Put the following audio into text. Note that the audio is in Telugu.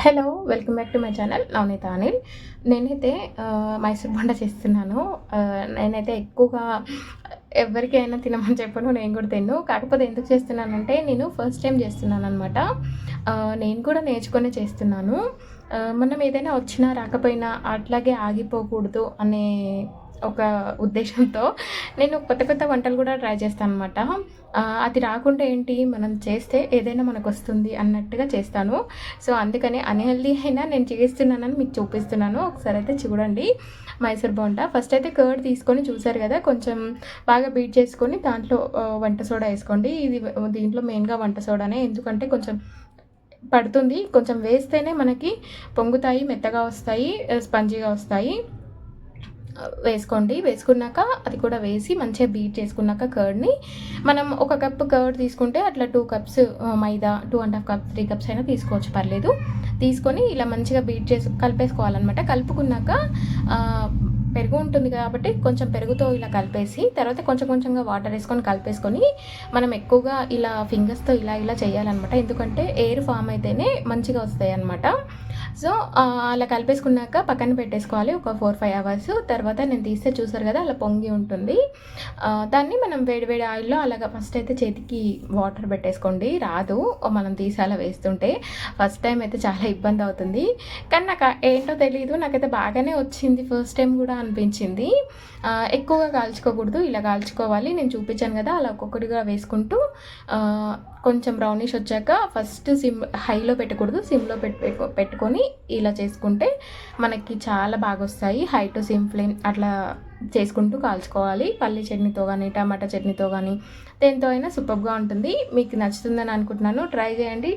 Hello welcome back to my channel Navaneetha Anil. నేనైతే మైసూర్ బోండా చేస్తున్నాను. నేనైతే ఎక్కువగా ఎవరికైనా తినమని చెప్పను, నేను కూడా తిన్ను. కాకపోతే ఎందుకు చేస్తున్నానంటే నేను ఫస్ట్ టైం చేస్తున్నాను అనమాట. నేను కూడా నేర్చుకొని చేస్తున్నాను. మనం ఏదైనా వచ్చినా రాకపోయినా అట్లాగే ఆగిపోకూడదు అనే ఒక ఉద్దేశంతో నేను కొత్త కొత్త వంటలు కూడా ట్రై చేస్తాను అనమాట. అది రాకుంటే ఏంటి, మనం చేస్తే ఏదైనా మనకు వస్తుంది అన్నట్టుగా చేస్తాను. సో అందుకని అన్‌హెల్తీ అయినా నేను చేస్తున్నానని మీకు చూపిస్తున్నాను. ఒకసారి అయితే చూడండి మైసూర్ బోండా. ఫస్ట్ అయితే కర్డ్ తీసుకొని చూసారు కదా, కొంచెం బాగా బీట్ చేసుకొని దాంట్లో వంట సోడా వేసుకోండి. ఇది దీంట్లో మెయిన్గా వంట సోడానే, ఎందుకంటే కొంచెం పడుతుంది. కొంచెం వేస్తేనే మనకి పొంగుతాయి, మెత్తగా వస్తాయి, స్పంజీగా వస్తాయి. వేసుకోండి. వేసుకున్నాక అది కూడా వేసి మంచిగా బీట్ చేసుకున్నాక కర్డ్ని మనం ఒక కప్ కర్డ్ తీసుకుంటే అట్లా 2 కప్స్ మైదా, 2½ కప్స్ 3 కప్స్ అయినా తీసుకోవచ్చు, పర్లేదు. తీసుకొని ఇలా మంచిగా బీట్ చేసి కలిపేసుకోవాలన్నమాట. కలుపుకున్నాక పెరుగు ఉంటుంది కాబట్టి కొంచెం పెరుగుతో ఇలా కలిపేసి తర్వాత కొంచెం కొంచెంగా వాటర్ వేసుకొని కలిపేసుకొని మనం ఎక్కువగా ఇలా ఫింగర్స్తో ఇలా ఇలా చేయాలన్నమాట. ఎందుకంటే ఎయిర్ ఫామ్ అయితేనే మంచిగా వస్తాయి అన్నమాట. సో అలా కలిపేసుకున్నాక పక్కన పెట్టేసుకోవాలి ఒక 4-5 అవర్స్. తర్వాత నేను తీస్తే చూసారు కదా అలా పొంగి ఉంటుంది. దాన్ని మనం వేడి వేడి ఆయిల్లో అలాగా ఫస్ట్ అయితే చేతికి వాటర్ పెట్టేసుకోండి. రాదు మనం తీసి అలా వేస్తుంటే. ఫస్ట్ టైం అయితే చాలా ఇబ్బంది అవుతుంది, కానీ నాకు ఏంటో తెలియదు, నాకైతే బాగానే వచ్చింది. ఫస్ట్ టైం కూడా అనిపించింది. ఎక్కువగా కాల్చుకోకూడదు, ఇలా కాల్చుకోవాలి. నేను చూపించాను కదా అలా ఒక్కొక్కటిగా వేసుకుంటూ కొంచెం బ్రౌనిష్ వచ్చాక ఫస్ట్ హైలో పెట్టకూడదు, సిమ్లో పెట్టుకొని ఇలా చేసుకుంటే మనకి చాలా బాగా వస్తాయి. హై టు సిమ్ ఫ్లేమ్ అట్లా చేసుకుంటూ కాల్చుకోవాలి. పల్లి చట్నీతో కానీ టమాటా చట్నీతో కానీ దేంతో అయినా సూపర్గా ఉంటుంది. మీకు నచ్చుతుందని అనుకుంటున్నాను. ట్రై చేయండి.